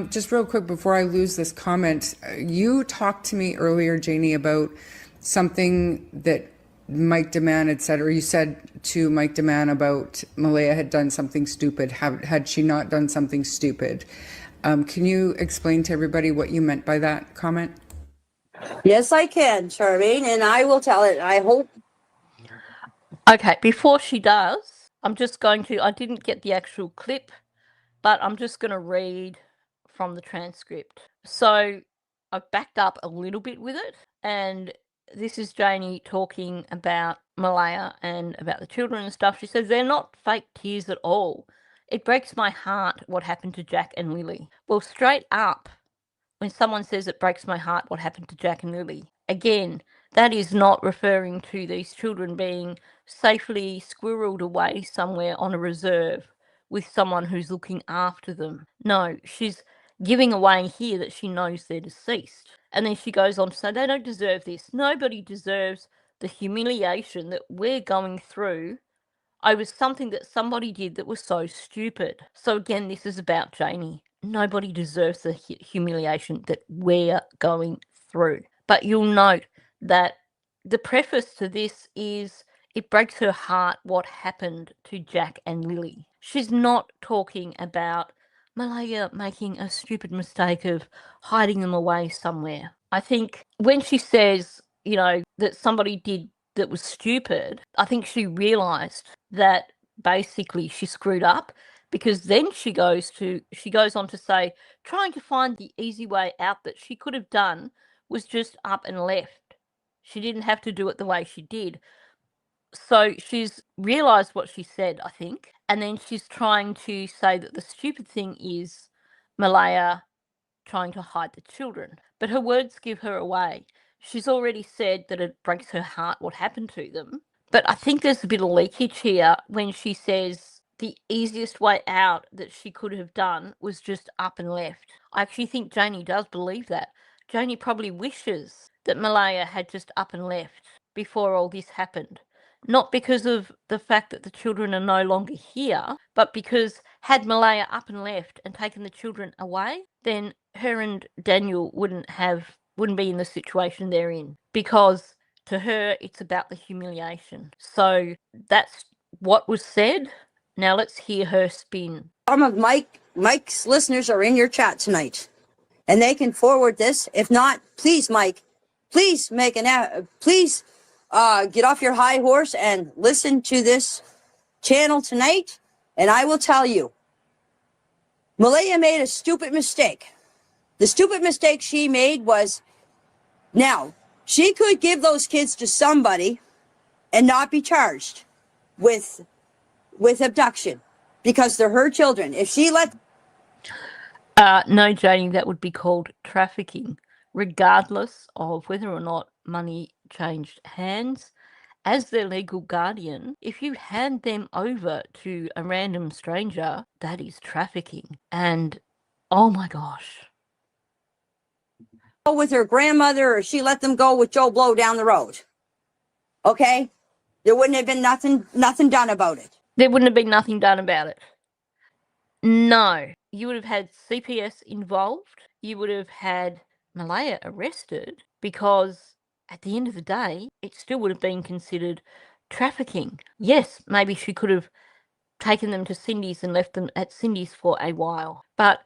Just real quick before I lose this comment, you talked to me earlier, Janie, about something that Mike Deman had said, or you said to Mike Deman about Malaya had done something stupid. Had she not done something stupid? Can you explain to everybody what you meant by that comment? Yes, I can, Charmaine, and I will tell it. I hope. Okay, before she does, I'm just going to, I didn't get the actual clip, but I'm just going to read from the transcript. So I've backed up a little bit with it, and this is Janie talking about Malaya and about the children and stuff. She says, they're not fake tears at all. It breaks my heart what happened to Jack and Lily. Well, straight up, when someone says it breaks my heart what happened to Jack and Lily, again, that is not referring to these children being safely squirreled away somewhere on a reserve with someone who's looking after them. No, she's giving away here that she knows they're deceased. And then she goes on to say, they don't deserve this. Nobody deserves the humiliation that we're going through over something that somebody did that was so stupid. So again, this is about Janie. Nobody deserves the humiliation that we're going through. But you'll note that the preface to this is it breaks her heart what happened to Jack and Lily. She's not talking about Malaya making a stupid mistake of hiding them away somewhere. I think when she says, that somebody did that was stupid, I think she realised that basically she screwed up, because then she goes on to say trying to find the easy way out that she could have done was just up and left. She didn't have to do it the way she did. So she's realised what she said, I think, and then she's trying to say that the stupid thing is Malaya trying to hide the children. But her words give her away. She's already said that it breaks her heart what happened to them. But I think there's a bit of leakage here when she says the easiest way out that she could have done was just up and left. I actually think Janie does believe that. Janie probably wishes that Malaya had just up and left before all this happened. Not because of the fact that the children are no longer here, but because had Malaya up and left and taken the children away, then her and Daniel wouldn't be in the situation they're in, because to her it's about the humiliation. So that's what was said. Now let's hear her spin. Some of Mike's listeners are in your chat tonight, and they can forward this. If not, please, Mike, please please get off your high horse and listen to this channel tonight. And I will tell you, Malaya made a stupid mistake. The stupid mistake she made was, now, she could give those kids to somebody and not be charged with abduction because they're her children. If she let... No, Janie, that would be called trafficking, regardless of whether or not money changed hands. As their legal guardian, if you hand them over to a random stranger, that is trafficking. And, oh my gosh. with her grandmother, or she let them go with Joe Blow down the road, okay, there wouldn't have been nothing done about it. There wouldn't have been nothing done about it. No. You would have had CPS involved. You would have had Malaya arrested, because at the end of the day, it still would have been considered trafficking. Yes, maybe she could have taken them to Cindy's and left them at Cindy's for a while. But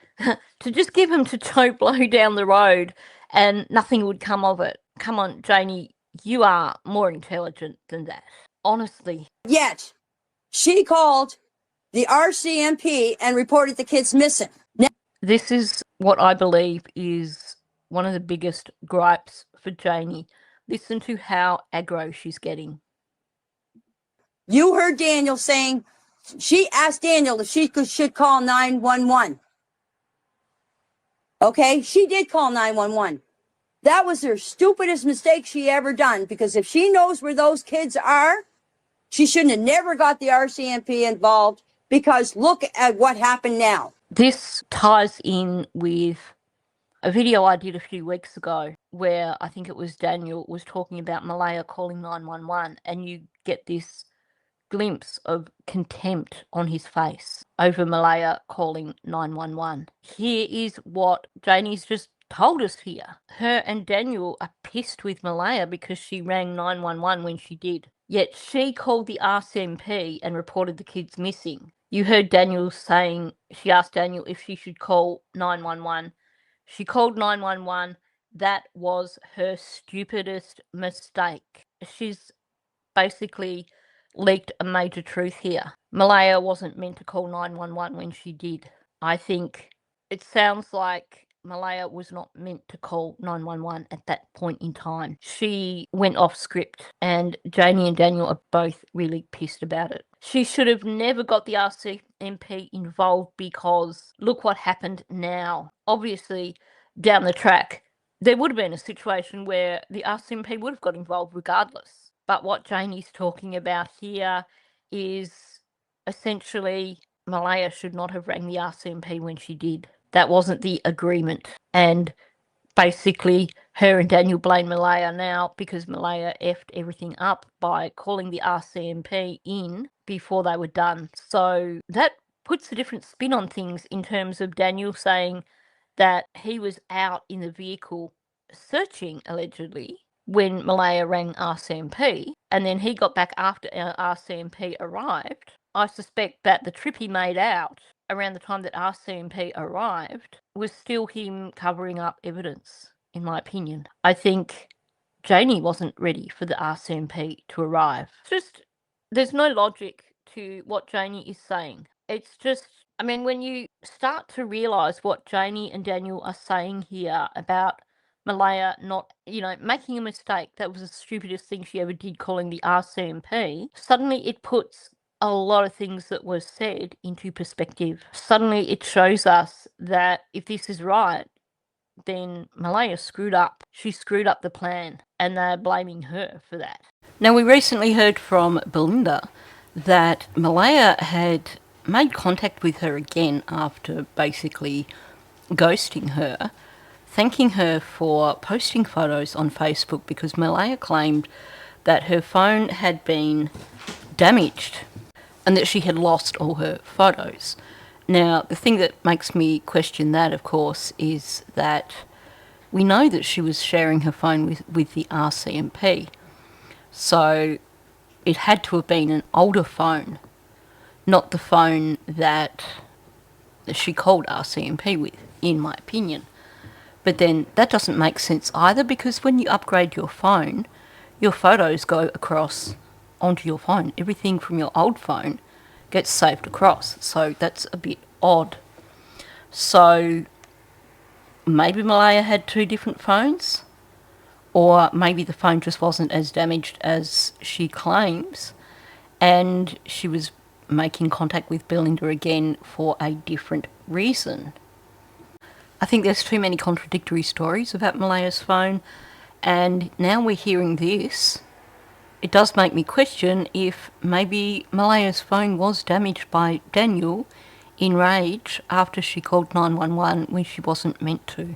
to just give them to Joe Blow down the road and nothing would come of it. Come on, Janie, you are more intelligent than that. Honestly. Yet, she called the RCMP and reported the kids missing. Now, this is what I believe is one of the biggest gripes for Janie. Listen to how aggro she's getting. You heard Daniel saying, she asked Daniel if she should call 911. Okay, she did call 911. That was her stupidest mistake she ever done, because if she knows where those kids are, she shouldn't have never got the RCMP involved, because look at what happened now. This ties in with a video I did a few weeks ago where I think it was Daniel was talking about Malaya calling 911, and you get this glimpse of contempt on his face over Malaya calling 911. Here is what Janie's just told us here. Her and Daniel are pissed with Malaya because she rang 911 when she did. Yet she called the RCMP and reported the kids missing. You heard Daniel saying, she asked Daniel if she should call 911. She called 911. That was her stupidest mistake. She's basically leaked a major truth here. Malaya wasn't meant to call 911 when she did. I think it sounds like Malaya was not meant to call 911 at that point in time. She went off script, and Janie and Daniel are both really pissed about it. She should have never got the RCMP involved, because look what happened now. Obviously, down the track, there would have been a situation where the RCMP would have got involved regardless. But what Janie's talking about here is essentially Malaya should not have rang the RCMP when she did. That wasn't the agreement. And basically, her and Daniel blame Malaya now because Malaya effed everything up by calling the RCMP in before they were done. So that puts a different spin on things in terms of Daniel saying that he was out in the vehicle searching, allegedly, when Malaya rang RCMP, and then he got back after RCMP arrived. I suspect that the trip he made out around the time that RCMP arrived was still him covering up evidence, in my opinion. I think Janie wasn't ready for the RCMP to arrive. There's no logic to what Janie is saying. It's just, I mean, when you start to realise what Janie and Daniel are saying here about Malaya not, making a mistake, that was the stupidest thing she ever did, calling the RCMP, suddenly it puts a lot of things that were said into perspective. Suddenly it shows us that if this is right, then Malaya screwed up. She screwed up the plan, and they're blaming her for that. Now, we recently heard from Belinda that Malaya had made contact with her again after basically ghosting her, thanking her for posting photos on Facebook, because Malaya claimed that her phone had been damaged and that she had lost all her photos. Now, the thing that makes me question that, of course, is that we know that she was sharing her phone with the RCMP. So it had to have been an older phone, not the phone that she called RCMP with, in my opinion. But then that doesn't make sense either, because when you upgrade your phone, your photos go across onto your phone. Everything from your old phone gets saved across. So that's a bit odd. So maybe Malaya had two different phones, or maybe the phone just wasn't as damaged as she claims, and she was making contact with Belinda again for a different reason. I think there's too many contradictory stories about Malaya's phone, and now we're hearing this. It does make me question if maybe Malaya's phone was damaged by Daniel in rage after she called 911 when she wasn't meant to.